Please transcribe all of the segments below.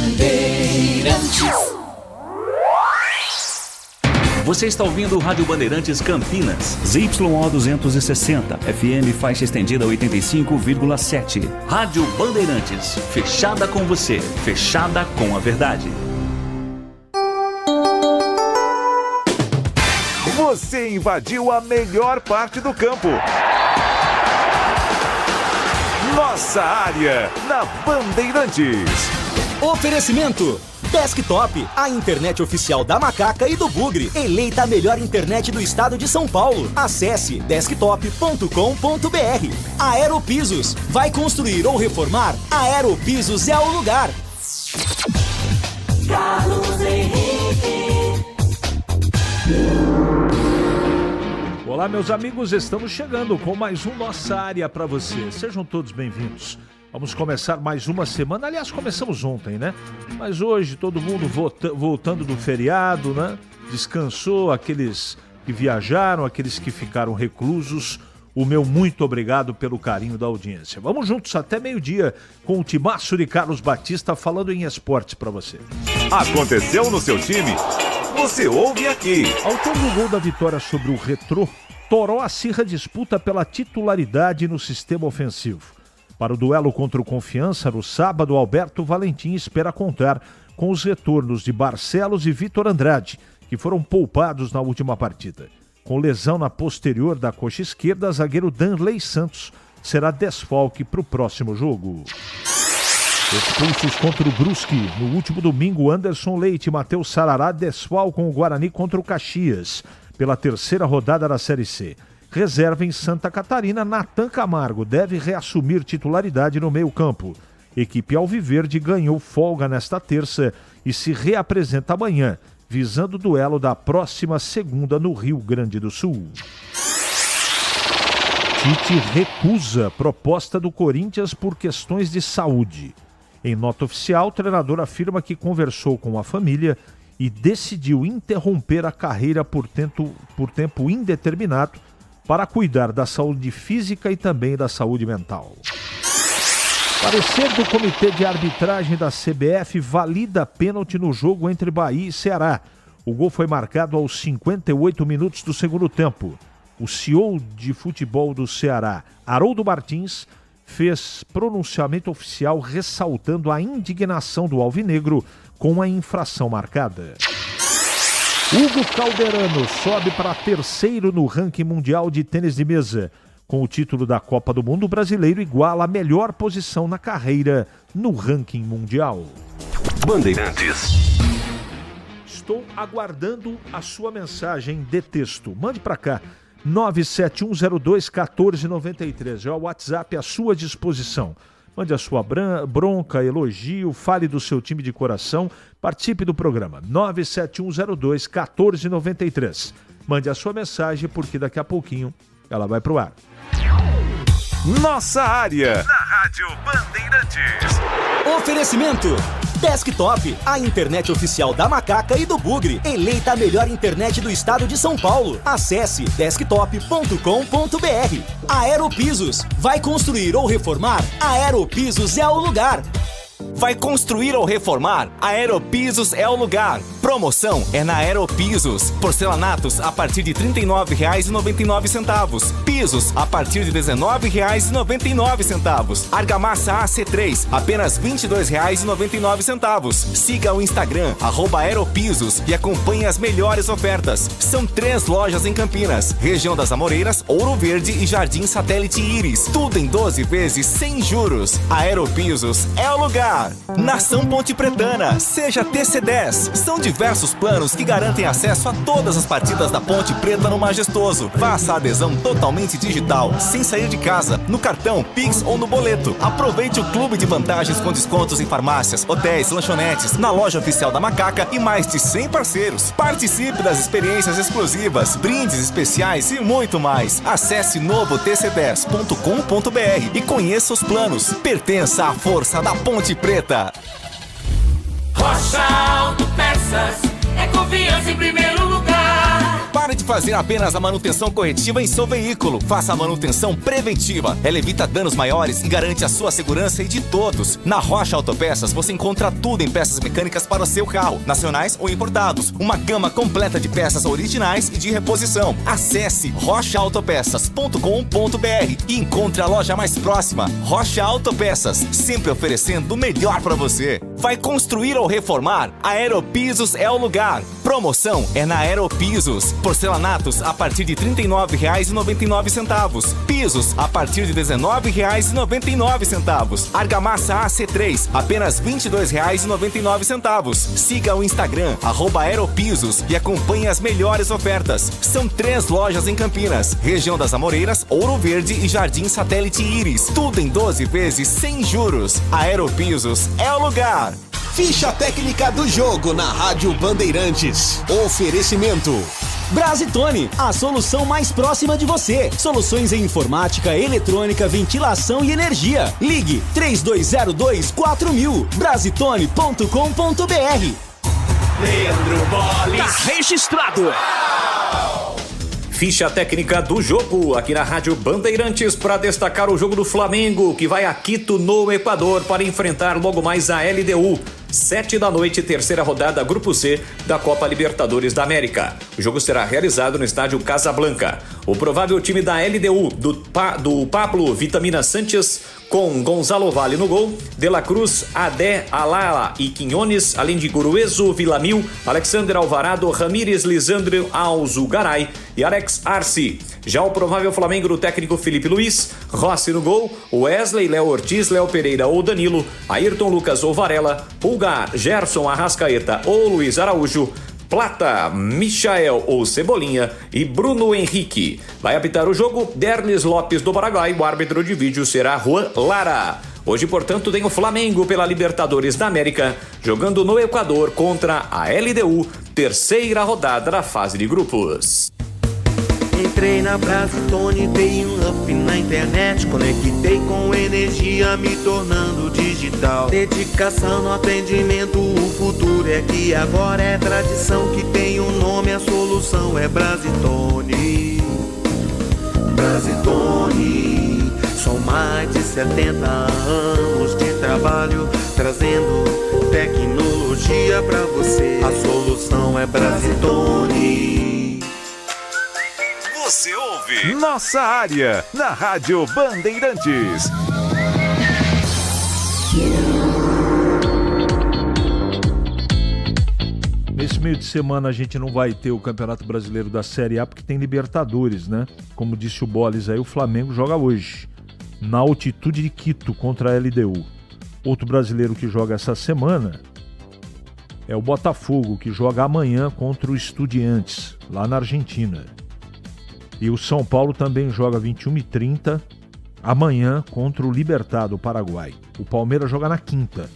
Bandeirantes. Você está ouvindo o Rádio Bandeirantes Campinas, ZYO 260, FM faixa estendida 85,7. Rádio Bandeirantes, fechada com você, fechada com a verdade. Você invadiu a melhor parte do campo. Nossa área, na Bandeirantes. Oferecimento Desktop, a internet oficial da Macaca e do Bugre. Eleita a melhor internet do estado de São Paulo. Acesse desktop.com.br. Aeropisos, vai construir ou reformar? Aeropisos é o lugar. Carlos Henrique. Olá, meus amigos, estamos chegando com mais um Nossa Área para você. Sejam todos bem-vindos. Vamos começar mais uma semana. Aliás, começamos ontem, né? Mas hoje todo mundo voltando do feriado, né? Descansou, aqueles que viajaram, aqueles que ficaram reclusos. O meu muito obrigado pelo carinho da audiência. Vamos juntos até meio-dia com o timaço de Carlos Batista falando em esportes para você. Aconteceu no seu time? Você ouve aqui. Autor do gol da vitória sobre o Retrô, Toró acirra disputa pela titularidade no sistema ofensivo. Para o duelo contra o Confiança, no sábado, Alberto Valentim espera contar com os retornos de Barcelos e Vitor Andrade, que foram poupados na última partida. Com lesão na posterior da coxa esquerda, zagueiro Danley Santos será desfalque para o próximo jogo. Expulsos contra o Brusque. No último domingo, Anderson Leite e Matheus Sarará desfalcam o Guarani contra o Caxias, pela terceira rodada da Série C. Reserva em Santa Catarina, Natan Camargo deve reassumir titularidade no meio-campo. Equipe alviverde ganhou folga nesta terça e se reapresenta amanhã, visando o duelo da próxima segunda no Rio Grande do Sul. Tite recusa proposta do Corinthians por questões de saúde. Em nota oficial, o treinador afirma que conversou com a família e decidiu interromper a carreira por tempo indeterminado para cuidar da saúde física e também da saúde mental. Parecer do Comitê de Arbitragem da CBF valida pênalti no jogo entre Bahia e Ceará. O gol foi marcado aos 58 minutos do segundo tempo. O CEO de futebol do Ceará, Haroldo Martins, fez pronunciamento oficial ressaltando a indignação do alvinegro com a infração marcada. Hugo Calderano sobe para terceiro no ranking mundial de tênis de mesa. Com o título da Copa do Mundo, o brasileiro iguala a melhor posição na carreira no ranking mundial. Bandeirantes. Estou aguardando a sua mensagem de texto. Mande para cá. 971021493. É o WhatsApp à sua disposição. Mande a sua bronca, elogio, fale do seu time de coração, participe do programa 971021493. Mande a sua mensagem porque daqui a pouquinho ela vai pro ar. Nossa área, na Rádio Bandeirantes. Oferecimento Desktop, a internet oficial da Macaca e do Bugre. Eleita a melhor internet do estado de São Paulo. Acesse desktop.com.br. Aeropisos, vai construir ou reformar? Aeropisos é o lugar. Vai construir ou reformar? Aeropisos é o lugar. Promoção é na Aeropisos. Porcelanatos a partir de R$ 39,99. Pisos a partir de R$ 19,99. Argamassa AC3, apenas R$ 22,99. Siga o Instagram, @Aeropisos e acompanhe as melhores ofertas. São 3 lojas em Campinas, região das Amoreiras, Ouro Verde e Jardim Satélite Íris. Tudo em 12 vezes sem juros. Aeropisos é o lugar. Nação Ponte Pretana, seja TC10. São diversos planos que garantem acesso a todas as partidas da Ponte Preta no Majestoso. Faça a adesão totalmente digital, sem sair de casa, no cartão, Pix ou no boleto. Aproveite o clube de vantagens com descontos em farmácias, hotéis, lanchonetes, na loja oficial da Macaca e mais de 100 parceiros. Participe das experiências exclusivas, brindes especiais e muito mais. Acesse novotc10.com.br e conheça os planos. Pertença à força da Ponte Preta. Rocha Autopeças é confiança em primeiro lugar. Pare de fazer apenas a manutenção corretiva em seu veículo. Faça a manutenção preventiva. Ela evita danos maiores e garante a sua segurança e de todos. Na Rocha Autopeças você encontra tudo em peças mecânicas para o seu carro, nacionais ou importados. Uma gama completa de peças originais e de reposição. Acesse rochaautopeças.com.br e encontre a loja mais próxima. Rocha Autopeças, sempre oferecendo o melhor para você. Vai construir ou reformar? A Aeropisos é o lugar. Promoção é na Aeropisos. Porcelanatos a partir de R$ 39,99. Pisos a partir de R$ 19,99. Argamassa AC3 apenas R$ 22,99. Siga o Instagram @Aeropisos e acompanhe as melhores ofertas. São 3 lojas em Campinas, região das Amoreiras, Ouro Verde e Jardim Satélite Íris. Tudo em 12 vezes sem juros. Aeropisos é o lugar. Ficha técnica do jogo na Rádio Bandeirantes. Oferecimento Brasitone, a solução mais próxima de você. Soluções em informática, eletrônica, ventilação e energia. Ligue 3202-4000. Brasitone.com.br. Leandro Bolis. Tá registrado. Ficha técnica do jogo aqui na Rádio Bandeirantes para destacar o jogo do Flamengo, que vai a Quito, no Equador, para enfrentar logo mais a LDU. 7 da noite, terceira rodada, Grupo C da Copa Libertadores da América. O jogo será realizado no estádio Casablanca. O provável time da LDU, do Pablo Vitamina Sanches, com Gonzalo Valle no gol, De La Cruz, Adé, Alala e Quinones, além de Gurueso, Vilamil, Alexander Alvarado, Ramírez, Lisandro Alzugaray e Alex Arce. Já o provável Flamengo do técnico Felipe Luiz, Rossi no gol, Wesley, Léo Ortiz, Léo Pereira ou Danilo, Ayrton Lucas ou Varela, Pulgar, Gerson, Arrascaeta ou Luiz Araújo, Plata, Michael ou Cebolinha e Bruno Henrique. Vai apitar o jogo Derlis Lopes do Paraguai. O árbitro de vídeo será Juan Lara. Hoje, portanto, tem o Flamengo pela Libertadores da América, jogando no Equador contra a LDU, terceira rodada da fase de grupos. Entrei na Brasitone, dei um up na internet, conectei com energia, me tornando digital. Dedicação no atendimento, o futuro é que agora é tradição, que tem um nome, a solução é Brasitone. Brasitone, são mais de 70 anos de trabalho, trazendo tecnologia pra você. A solução é Brasitone. Você ouve Nossa Área na Rádio Bandeirantes. Nesse meio de semana a gente não vai ter o Campeonato Brasileiro da Série A porque tem Libertadores, né? Como disse o Bolis aí, o Flamengo joga hoje na altitude de Quito contra a LDU. Outro brasileiro que joga essa semana é o Botafogo, que joga amanhã contra o Estudiantes, lá na Argentina. E o São Paulo também joga 21h30 amanhã contra o Libertad, do Paraguai. O Palmeiras joga na quinta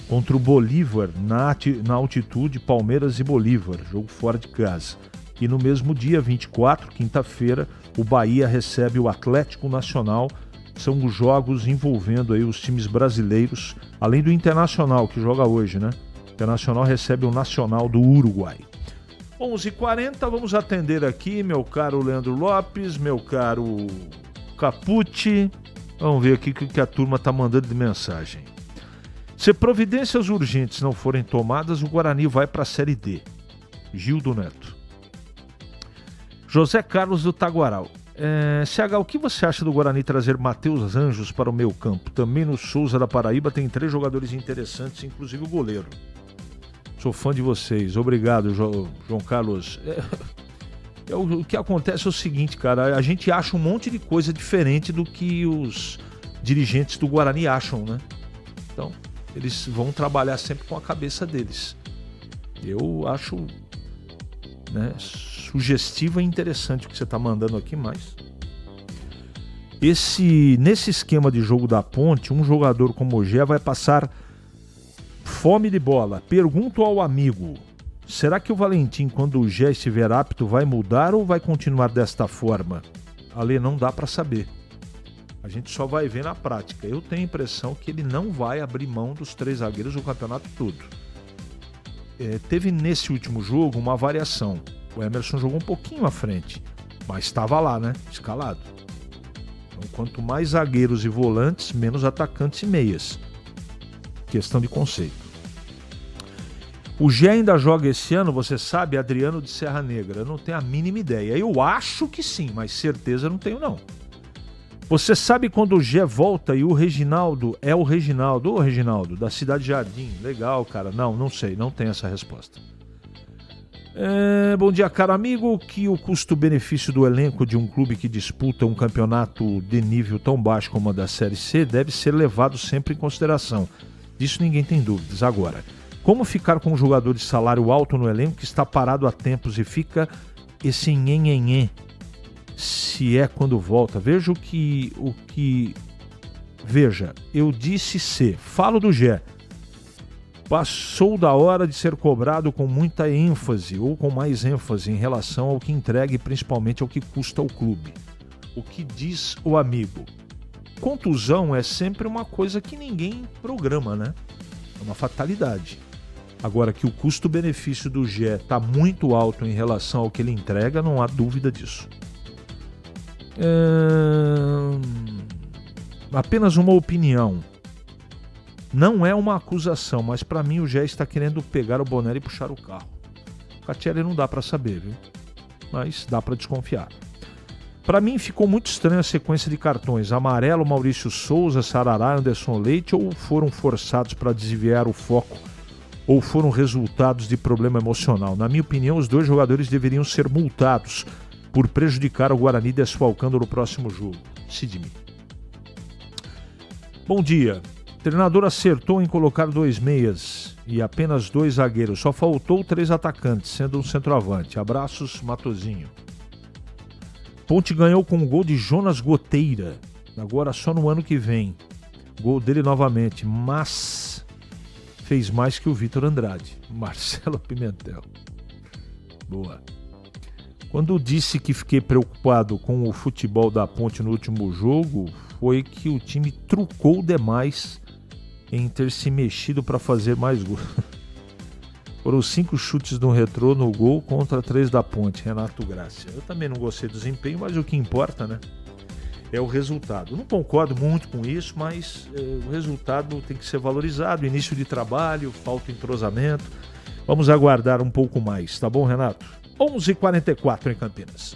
contra o Bolívar, na altitude Palmeiras e Bolívar, jogo fora de casa. E no mesmo dia, 24, quinta-feira, o Bahia recebe o Atlético Nacional. São os jogos envolvendo aí os times brasileiros, além do Internacional, que joga hoje, né? O Internacional recebe o Nacional do Uruguai. 11h40, vamos atender aqui, meu caro Leandro Lopes, meu caro Capucci. Vamos ver aqui o que a turma está mandando de mensagem. Se providências urgentes não forem tomadas, o Guarani vai para a Série D. Gildo Neto. José Carlos do Taguaral. CH, o que você acha do Guarani trazer Matheus Anjos para o meio campo? Também no Souza da Paraíba tem 3 jogadores interessantes, inclusive o goleiro. Sou fã de vocês. Obrigado, João Carlos. O que acontece é o seguinte, cara. A gente acha um monte de coisa diferente do que os dirigentes do Guarani acham, né? Então, eles vão trabalhar sempre com a cabeça deles. Eu acho, né, sugestivo e interessante o que você está mandando aqui, mas... Nesse esquema de jogo da Ponte, um jogador como o Gé vai passar... fome de bola. Pergunto ao amigo, será que o Valentim, quando o Gé estiver apto, vai mudar ou vai continuar desta forma? Ale, não dá para saber. A gente só vai ver na prática. Eu tenho a impressão que ele não vai abrir mão dos 3 zagueiros o campeonato todo. Teve nesse último jogo uma variação. O Emerson jogou um pouquinho à frente, mas estava lá, né? Escalado. Então, quanto mais zagueiros e volantes, menos atacantes e meias. Questão de conceito. O Gé ainda joga esse ano, você sabe, Adriano de Serra Negra. Eu não tenho a mínima ideia. Eu acho que sim, mas certeza não tenho, não. Você sabe quando o Gé volta e o Reginaldo é o Reginaldo, da Cidade Jardim. Legal, cara. Não sei, não tem essa resposta. Bom dia, caro amigo. Que o custo-benefício do elenco de um clube que disputa um campeonato de nível tão baixo como a da Série C deve ser levado sempre em consideração. Disso ninguém tem dúvidas. Agora, como ficar com um jogador de salário alto no elenco que está parado há tempos e fica esse nhenhenhê, se é quando volta? Veja Veja, eu disse se. Falo do Gé. Passou da hora de ser cobrado com muita ênfase ou com mais ênfase em relação ao que entrega e principalmente ao que custa ao clube. O que diz o amigo? Contusão é sempre uma coisa que ninguém programa, né? É uma fatalidade. Agora, que o custo-benefício do Gé está muito alto em relação ao que ele entrega, não há dúvida disso. Apenas uma opinião. Não é uma acusação, mas para mim o Gé está querendo pegar o Bonelli e puxar o carro. O Catielli não dá para saber, viu? Mas dá para desconfiar. Para mim ficou muito estranha a sequência de cartões. Amarelo, Maurício Souza, Sarará, Anderson Leite, ou foram forçados para desviar o foco, ou foram resultados de problema emocional. Na minha opinião, os dois jogadores deveriam ser multados por prejudicar o Guarani desfalcando no próximo jogo. Sidney. Bom dia. O treinador acertou em colocar 2 meias e apenas 2 zagueiros. Só faltou 3 atacantes, sendo um centroavante. Abraços, Matozinho. Ponte ganhou com um gol de Jonas Goteira. Agora só no ano que vem. Gol dele novamente, mas fez mais que o Vitor Andrade. Marcelo Pimentel. Boa. Quando disse que fiquei preocupado com o futebol da Ponte no último jogo, foi que o time trucou demais em ter se mexido para fazer mais gols. Foram 5 chutes do Retrô no gol contra 3 da Ponte, Renato Gracia. Eu também não gostei do desempenho, mas o que importa, né, é o resultado. Não concordo muito com isso, mas o resultado tem que ser valorizado. Início de trabalho, falta entrosamento. Vamos aguardar um pouco mais, tá bom, Renato? 11h44 em Campinas.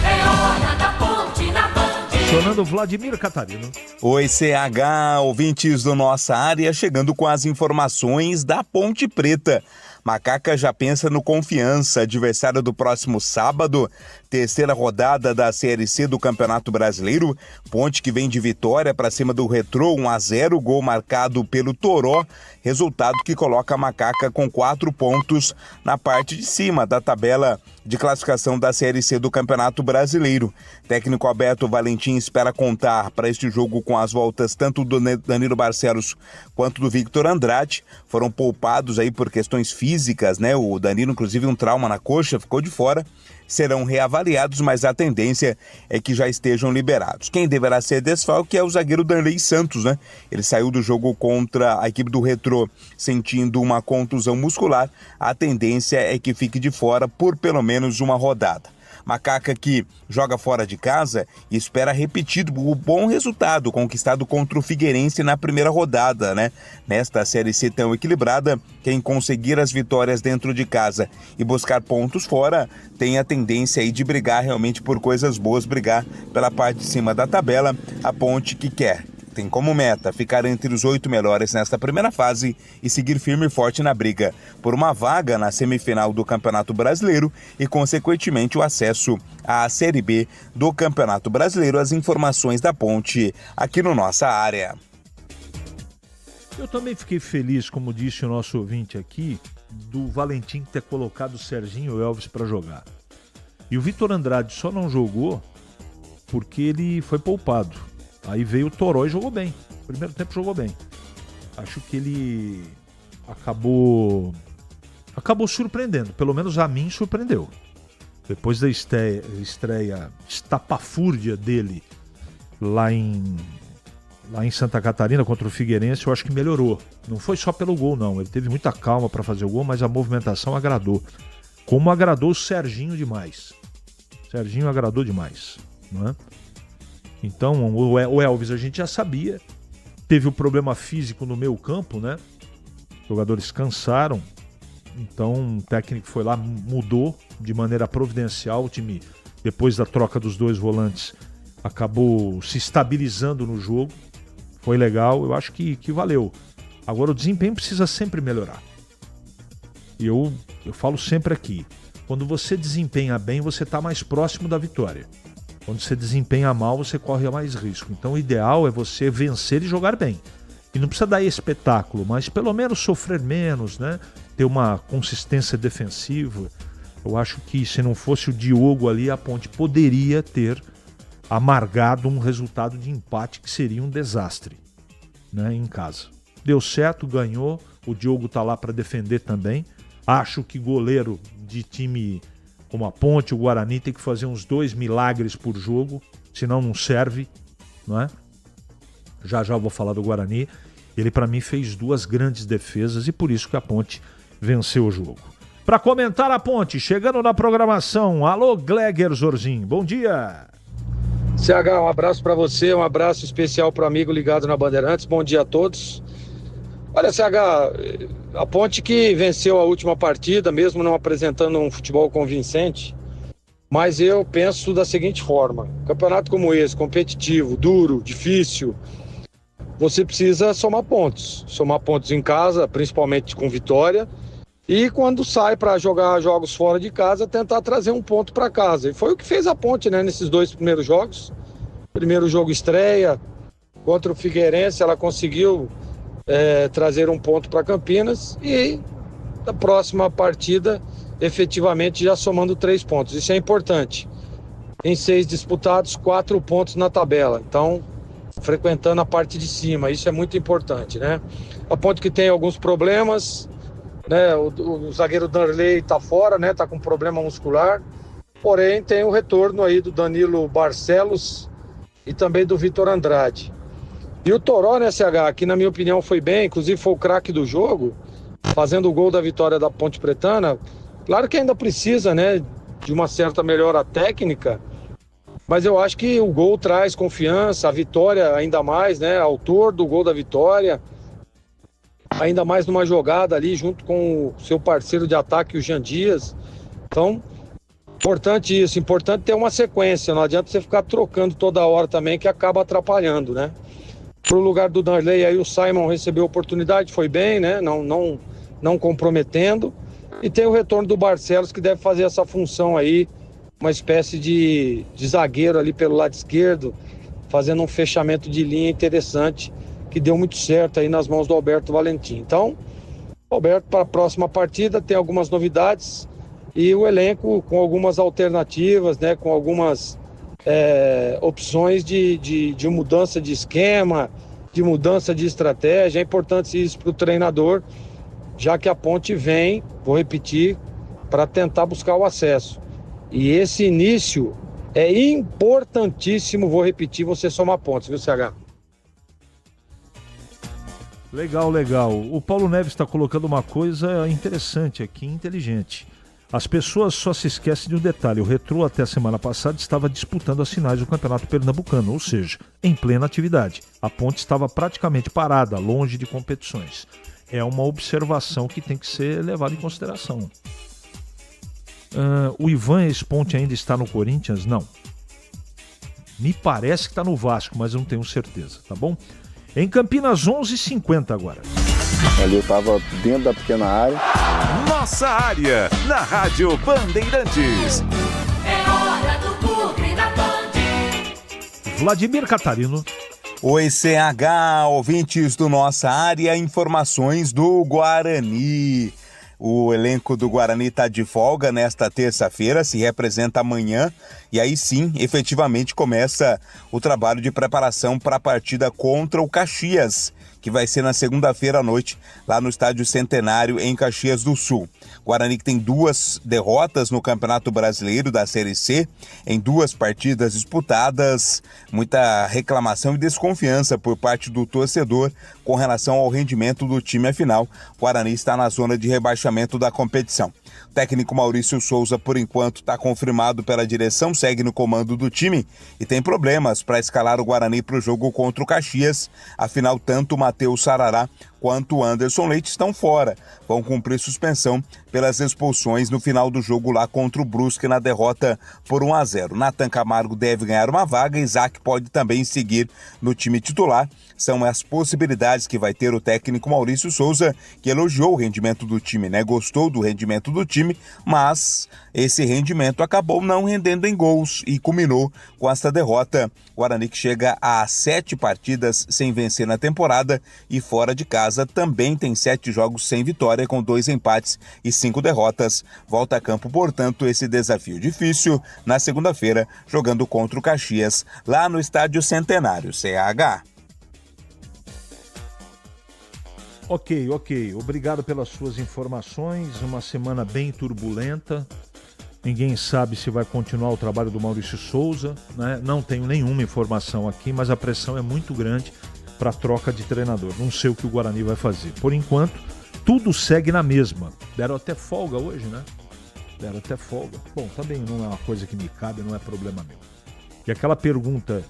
É hora da Ponte na Band. Acionando Vladimir Catarino. Oi, CH, ouvintes do Nossa Área, chegando com as informações da Ponte Preta. Macaca já pensa no Confiança, adversário do próximo sábado, terceira rodada da Série C do Campeonato Brasileiro. Ponte que vem de vitória para cima do Retrô, 1-0, gol marcado pelo Toró, resultado que coloca a Macaca com 4 pontos na parte de cima da tabela de classificação da Série C do Campeonato Brasileiro. Técnico Alberto Valentim espera contar para este jogo com as voltas tanto do Danilo Barcelos quanto do Victor Andrade. Foram poupados aí por questões físicas, né? O Danilo, inclusive, um trauma na coxa, ficou de fora. Serão reavaliados, mas a tendência é que já estejam liberados. Quem deverá ser desfalque é o zagueiro Danley Santos, né? Ele saiu do jogo contra a equipe do Retrô sentindo uma contusão muscular. A tendência é que fique de fora por pelo menos uma rodada. Macaca que joga fora de casa e espera repetir o bom resultado conquistado contra o Figueirense na primeira rodada, né? Nesta Série C tão equilibrada, quem conseguir as vitórias dentro de casa e buscar pontos fora tem a tendência aí de brigar realmente por coisas boas, brigar pela parte de cima da tabela. A Ponte que tem como meta ficar entre os 8 melhores nesta primeira fase e seguir firme e forte na briga por uma vaga na semifinal do Campeonato Brasileiro e, consequentemente, o acesso à Série B do Campeonato Brasileiro. As informações da Ponte aqui no Nossa Área. Eu também fiquei feliz, como disse o nosso ouvinte aqui, do Valentim ter colocado o Serginho Elvis para jogar. E o Vitor Andrade só não jogou porque ele foi poupado. Aí veio o Toró e jogou bem. Primeiro tempo jogou bem. Acho que ele acabou surpreendendo. Pelo menos a mim surpreendeu. Depois da estreia estapafúrdia dele lá em Santa Catarina contra o Figueirense, eu acho que melhorou. Não foi só pelo gol, não. Ele teve muita calma para fazer o gol, mas a movimentação agradou. como agradou o Serginho demais. Serginho agradou demais, não é? Então, o Elvis a gente já sabia. Teve o problema físico no meio campo, né? Os jogadores cansaram. Então, o técnico foi lá, mudou de maneira providencial. O time, depois da troca dos 2 volantes, acabou se estabilizando no jogo. Foi legal, eu acho que valeu. Agora, o desempenho precisa sempre melhorar. E eu falo sempre aqui, quando você desempenha bem, você está mais próximo da vitória. Quando você desempenha mal, você corre mais risco. Então o ideal é você vencer e jogar bem. E não precisa dar espetáculo, mas pelo menos sofrer menos, né? Ter uma consistência defensiva. Eu acho que se não fosse o Diogo ali, a Ponte poderia ter amargado um resultado de empate que seria um desastre, né? Em casa. Deu certo, ganhou. O Diogo tá lá para defender também. Acho que goleiro de time como a Ponte, o Guarani, tem que fazer uns 2 milagres por jogo, senão não serve, não é? Já eu vou falar do Guarani. Ele, para mim, fez 2 grandes defesas e por isso que a Ponte venceu o jogo. Para comentar a Ponte, chegando na programação, alô Gleger Zorzin, bom dia! CH, um abraço para você, um abraço especial para o amigo ligado na Bandeirantes, bom dia a todos. Olha, CH, a Ponte que venceu a última partida, mesmo não apresentando um futebol convincente, mas eu penso da seguinte forma: campeonato como esse, competitivo, duro, difícil, você precisa somar pontos em casa, principalmente com vitória, e quando sai para jogar jogos fora de casa, tentar trazer um ponto para casa. E foi o que fez a Ponte, né, nesses 2 primeiros jogos. Primeiro jogo estreia contra o Figueirense, ela conseguiu trazer um ponto para Campinas e na próxima partida efetivamente já somando 3 pontos. Isso é importante. Em 6 disputados, 4 pontos na tabela. Então, frequentando a parte de cima, isso é muito importante, né? A Ponte que tem alguns problemas, né? O zagueiro Darley está fora, né? Está com problema muscular. Porém, tem o retorno aí do Danilo Barcelos e também do Vitor Andrade. E o Toró, né, CH, que na minha opinião foi bem, inclusive foi o craque do jogo, fazendo o gol da vitória da Ponte Pretana. Claro que ainda precisa, né, de uma certa melhora técnica, mas eu acho que o gol traz confiança, a vitória ainda mais, né, autor do gol da vitória, ainda mais numa jogada ali junto com o seu parceiro de ataque, o Jean Dias. Então, importante isso, importante ter uma sequência, não adianta você ficar trocando toda hora também, que acaba atrapalhando, né. Pro lugar do Darley, aí o Simon recebeu oportunidade, foi bem, né? Não comprometendo. E tem o retorno do Barcelos, que deve fazer essa função aí, uma espécie de zagueiro ali pelo lado esquerdo, fazendo um fechamento de linha interessante, que deu muito certo aí nas mãos do Alberto Valentim. Então, Alberto, para a próxima partida, tem algumas novidades e o elenco com algumas alternativas, né? Com algumas opções de mudança de esquema, de mudança de estratégia. É importante isso para o treinador, já que a Ponte vem, vou repetir, para tentar buscar o acesso. E esse início é importantíssimo, vou repetir, você somar pontos, viu, CH? Legal. O Paulo Neves está colocando uma coisa interessante aqui, inteligente. As pessoas só se esquecem de um detalhe: o Retrô até a semana passada estava disputando as finais do Campeonato Pernambucano, ou seja, em plena atividade. A Ponte estava praticamente parada, longe de competições. É uma observação que tem que ser levada em consideração. O Ivan Esponte ainda está no Corinthians? Não. Me parece que está no Vasco, mas eu não tenho certeza, tá bom? Em Campinas, 11h50 agora. Ali eu estava dentro da pequena área. Nossa área, na Rádio Bandeirantes. É hora do Bugre da Band. Vladimir Catarino. Oi, CH, ouvintes do Nossa Área, informações do Guarani. O elenco do Guarani está de folga nesta terça-feira, se representa amanhã e aí sim, efetivamente começa o trabalho de preparação para a partida contra o Caxias, que vai ser na segunda-feira à noite, lá no Estádio Centenário, em Caxias do Sul. Guarani que tem 2 derrotas no Campeonato Brasileiro da Série C, em 2 partidas disputadas, muita reclamação e desconfiança por parte do torcedor com relação ao rendimento do time. Afinal, o Guarani está na zona de rebaixamento da competição. O técnico Maurício Souza, por enquanto, está confirmado pela direção, segue no comando do time e tem problemas para escalar o Guarani para o jogo contra o Caxias. Afinal, tanto o Matheus Sarará quanto o Anderson Leite estão fora. Vão cumprir suspensão pelas expulsões no final do jogo lá contra o Brusque na derrota por 1-0. Nathan Camargo deve ganhar uma vaga, Isaac pode também seguir no time titular. São as possibilidades que vai ter o técnico Maurício Souza, que elogiou o rendimento do time, né? Gostou do rendimento do time, mas esse rendimento acabou não rendendo em gols e culminou com esta derrota. O Guarani que chega a 7 partidas sem vencer na temporada e fora de casa também tem 7 jogos sem vitória, com 2 empates e 5 derrotas. Volta a campo, portanto, esse desafio difícil na segunda-feira, jogando contra o Caxias, lá no Estádio Centenário, CH. Ok. Obrigado pelas suas informações. Uma semana bem turbulenta. Ninguém sabe se vai continuar o trabalho do Maurício Souza, né? Não tenho nenhuma informação aqui, mas a pressão é muito grande para a troca de treinador. Não sei o que o Guarani vai fazer. Por enquanto, tudo segue na mesma. Deram até folga hoje, né? Bom, também não é uma coisa que me cabe, não é problema meu. E aquela pergunta,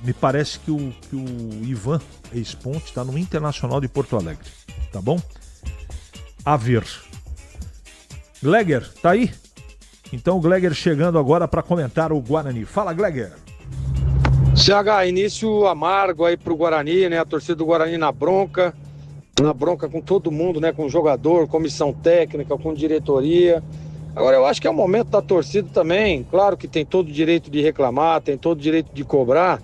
me parece que o Ivan, ex-Ponte, está no Internacional de Porto Alegre. Tá bom? A ver. Gleger, tá aí? Então o Gleger chegando agora para comentar o Guarani. Fala, Gleger. CH, início amargo aí pro Guarani, né? A torcida do Guarani na bronca com todo mundo, né? Com jogador, comissão técnica, com diretoria. Agora eu acho que é o momento da torcida também. Claro que tem todo o direito de reclamar, tem todo o direito de cobrar,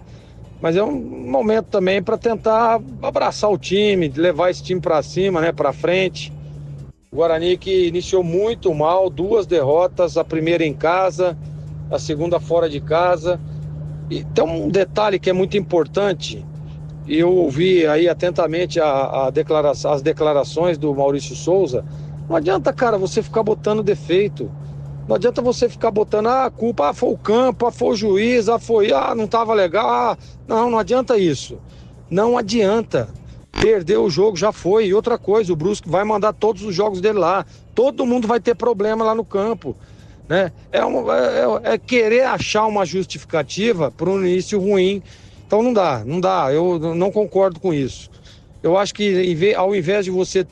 mas é um momento também para tentar abraçar o time, levar esse time para cima, né? Para frente. O Guarani que iniciou muito mal, 2 derrotas, a primeira em casa, a segunda fora de casa. E tem um detalhe que é muito importante, e eu ouvi aí atentamente as declarações do Maurício Souza. Não adianta, cara, você ficar botando defeito. Não adianta você ficar botando a culpa, foi o campo, foi o juiz, não estava legal. Não adianta isso. Não adianta. Perdeu o jogo, já foi. E outra coisa, o Brusque vai mandar todos os jogos dele lá. Todo mundo vai ter problema lá no campo, né? É querer achar uma justificativa para um início ruim. Então não dá. Eu não concordo com isso. Eu acho que ao invés de você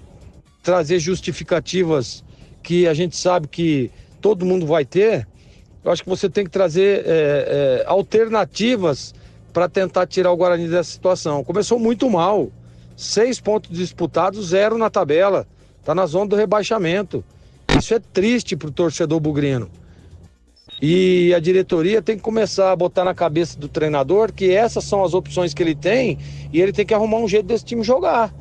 trazer justificativas que a gente sabe que todo mundo vai ter, eu acho que você tem que trazer alternativas para tentar tirar o Guarani dessa situação. Começou muito mal. 6 pontos disputados, 0 na tabela. Está na zona do rebaixamento. Isso é triste para o torcedor bugrino. E a diretoria tem que começar a botar na cabeça do treinador que essas são as opções que ele tem e ele tem que arrumar um jeito desse time jogar.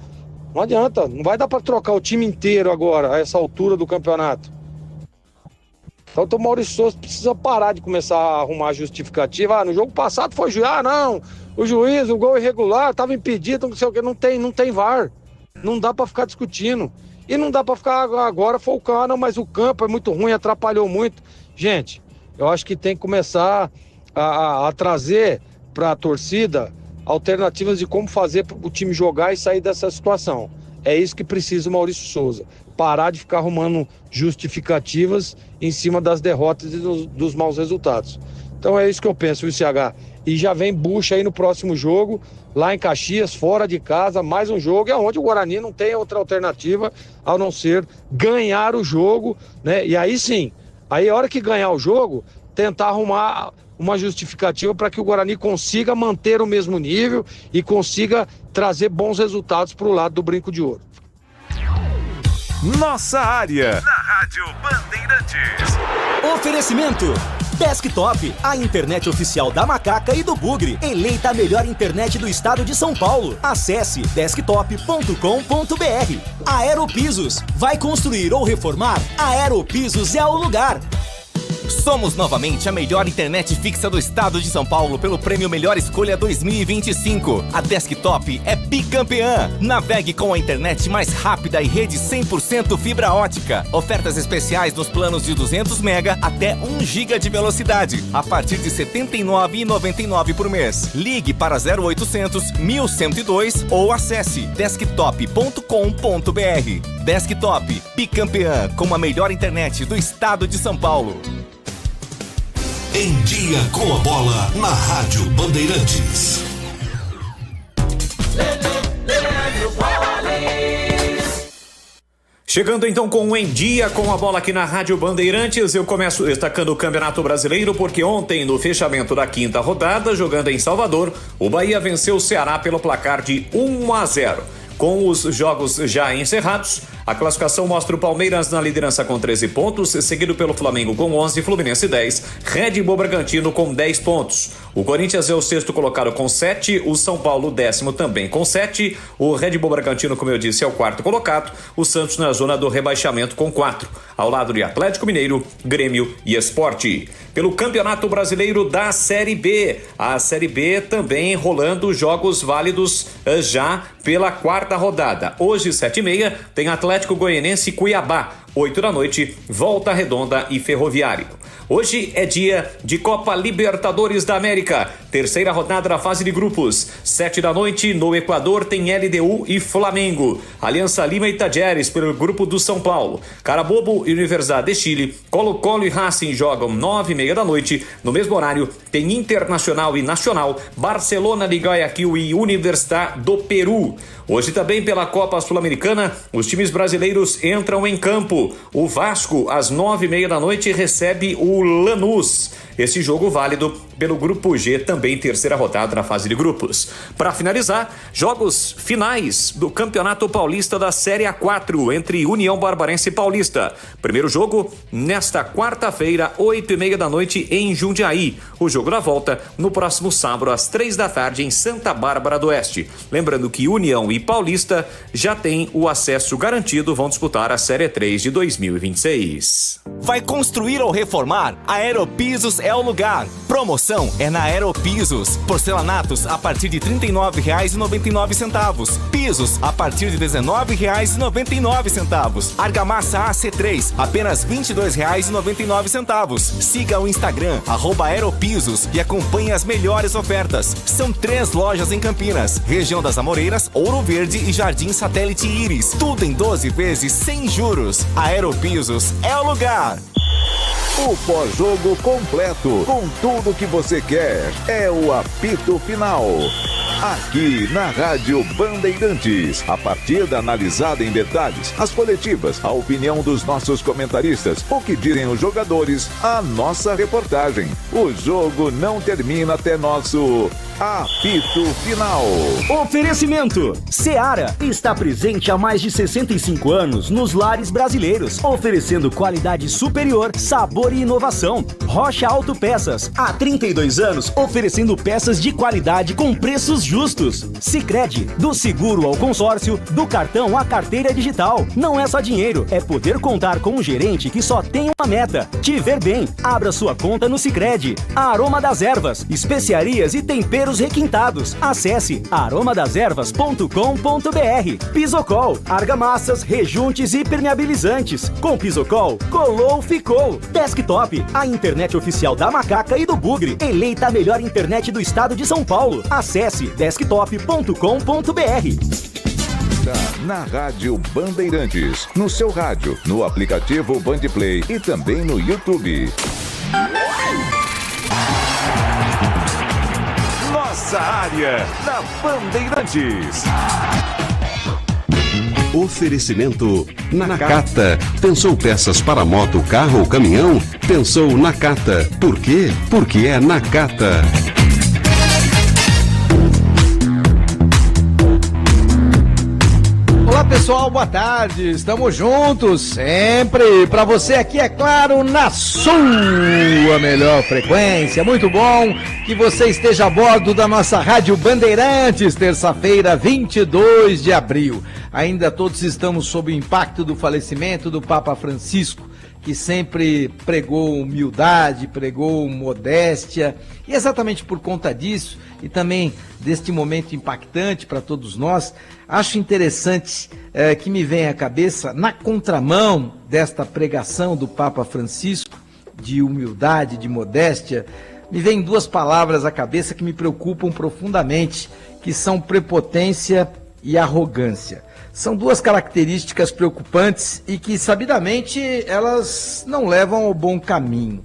Não adianta, não vai dar para trocar o time inteiro agora, a essa altura do campeonato. Então o Maurício Souza precisa parar de começar a arrumar justificativa. No jogo passado foi juiz, o juiz, o gol irregular, estava impedido, não sei o que, não tem VAR. Não dá para ficar discutindo. E não dá para ficar agora focando, mas o campo é muito ruim, atrapalhou muito. Gente, eu acho que tem que começar a trazer para a torcida alternativas de como fazer o time jogar e sair dessa situação. É isso que precisa o Maurício Souza. Parar de ficar arrumando justificativas em cima das derrotas e dos maus resultados. Então é isso que eu penso, CH. E já vem bucha aí no próximo jogo, lá em Caxias, fora de casa, mais um jogo, é onde o Guarani não tem outra alternativa a não ser ganhar o jogo, né? E aí sim, aí a hora que ganhar o jogo, tentar arrumar uma justificativa para que o Guarani consiga manter o mesmo nível e consiga trazer bons resultados para o lado do Brinco de Ouro. Nossa área, na Rádio Bandeirantes. Oferecimento Desktop, a internet oficial da Macaca e do Bugre. Eleita a melhor internet do estado de São Paulo. Acesse desktop.com.br. Aeropisos, vai construir ou reformar? Aeropisos é o lugar. Somos novamente a melhor internet fixa do estado de São Paulo pelo Prêmio Melhor Escolha 2025. A Desktop é bicampeã. Navegue com a internet mais rápida e rede 100% fibra ótica. Ofertas especiais nos planos de 200 MB até 1 GB de velocidade, a partir de R$ 79,99 por mês. Ligue para 0800 1102 ou acesse desktop.com.br. Desktop, bicampeã com a melhor internet do estado de São Paulo. Em Dia com a Bola, na Rádio Bandeirantes. Chegando então com o Em Dia com a Bola aqui na Rádio Bandeirantes, eu começo destacando o Campeonato Brasileiro porque ontem, no fechamento da quinta rodada, jogando em Salvador, o Bahia venceu o Ceará pelo placar de 1-0. Com os jogos já encerrados, a classificação mostra o Palmeiras na liderança com 13 pontos, seguido pelo Flamengo com 11, Fluminense 10, Red Bull Bragantino com 10 pontos. O Corinthians é o sexto colocado com 7, o São Paulo 10º também com 7, o Red Bull Bragantino, como eu disse, é o quarto colocado, o Santos na zona do rebaixamento com 4, ao lado de Atlético Mineiro, Grêmio e Sport. Pelo Campeonato Brasileiro da Série B, a Série B também rolando jogos válidos já pela quarta rodada. Hoje, 7h30, tem Atlético Goianense e Cuiabá. 8 da noite, Volta Redonda e Ferroviário. Hoje é dia de Copa Libertadores da América, terceira rodada da fase de grupos. 7 da noite, no Equador, tem LDU e Flamengo. Aliança Lima e Tajeres pelo grupo do São Paulo. Carabobo e Universidade de Chile, Colo-Colo e Racing jogam 9h30 da noite. No mesmo horário, tem Internacional e Nacional, Barcelona de Guayaquil e Universidad do Peru. Hoje também pela Copa Sul-Americana, os times brasileiros entram em campo. O Vasco, às 9h30 da noite, recebe o Lanús. Esse jogo válido pelo Grupo G, também terceira rodada na fase de grupos. Para finalizar, jogos finais do Campeonato Paulista da Série A4 entre União Barbarense e Paulista. Primeiro jogo nesta quarta-feira, 8h30 da noite em Jundiaí. O jogo da volta no próximo sábado às 3 da tarde em Santa Bárbara do Oeste. Lembrando que União e Paulista já têm o acesso garantido, vão disputar a Série 3 de 2026. Vai construir ou reformar? A Aeropisos é o lugar. Promoção é na Aeropisos. Porcelanatos a partir de R$ 39,99. Pisos a partir de R$ 19,99. Argamassa AC3 apenas R$ 22,99. Siga o Instagram @Aeropisos e acompanhe as melhores ofertas. São 3 lojas em Campinas, região das Amoreiras, Ouro Verde e Jardim Satélite Íris. Tudo em 12 vezes sem juros. Aeropisos é o lugar. O pós-jogo completo, com tudo que você quer, é o apito final. Aqui na Rádio Bandeirantes, a partida analisada em detalhes, as coletivas, a opinião dos nossos comentaristas, o que dizem os jogadores, a nossa reportagem. O jogo não termina até nosso apito final. Oferecimento: Seara está presente há mais de 65 anos nos lares brasileiros, oferecendo qualidade superior, sabor e inovação. Rocha Autopeças, há 32 anos, oferecendo peças de qualidade com preços justos. Sicredi, do seguro ao consórcio, do cartão à carteira digital. Não é só dinheiro, é poder contar com um gerente que só tem uma meta: te ver bem. Abra sua conta no Sicredi. Aroma das Ervas, especiarias e temperos requintados. Acesse aromadaservas.com.br. Pisocol, argamassas, rejuntes e permeabilizantes. Com Pisocol, colou, ficou. Desktop, a internet oficial da Macaca e do Bugre. Eleita a melhor internet do estado de São Paulo. Acesse desktop.com.br. Na Rádio Bandeirantes, no seu rádio, no aplicativo Bandplay e também no YouTube. Nossa área, na Bandeirantes. Oferecimento Nakata. Pensou peças para moto, carro ou caminhão? Pensou Nakata. Por quê? Porque é Nakata. Olá pessoal, boa tarde, estamos juntos sempre, para você aqui, é claro, na sua melhor frequência. Muito bom que você esteja a bordo da nossa Rádio Bandeirantes, terça-feira, 22 de abril. Ainda todos estamos sob o impacto do falecimento do Papa Francisco, que sempre pregou humildade, pregou modéstia, e exatamente por conta disso, e também deste momento impactante para todos nós, acho interessante que me vem à cabeça, na contramão desta pregação do Papa Francisco, de humildade, de modéstia, me vem 2 palavras à cabeça que me preocupam profundamente, que são prepotência e arrogância. São duas características preocupantes e que, sabidamente, elas não levam ao bom caminho.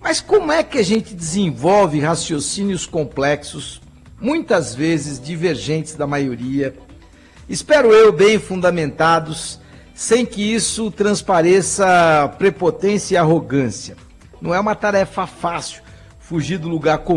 Mas como é que a gente desenvolve raciocínios complexos, muitas vezes divergentes da maioria, espero eu bem fundamentados, sem que isso transpareça prepotência e arrogância? Não é uma tarefa fácil fugir do lugar comum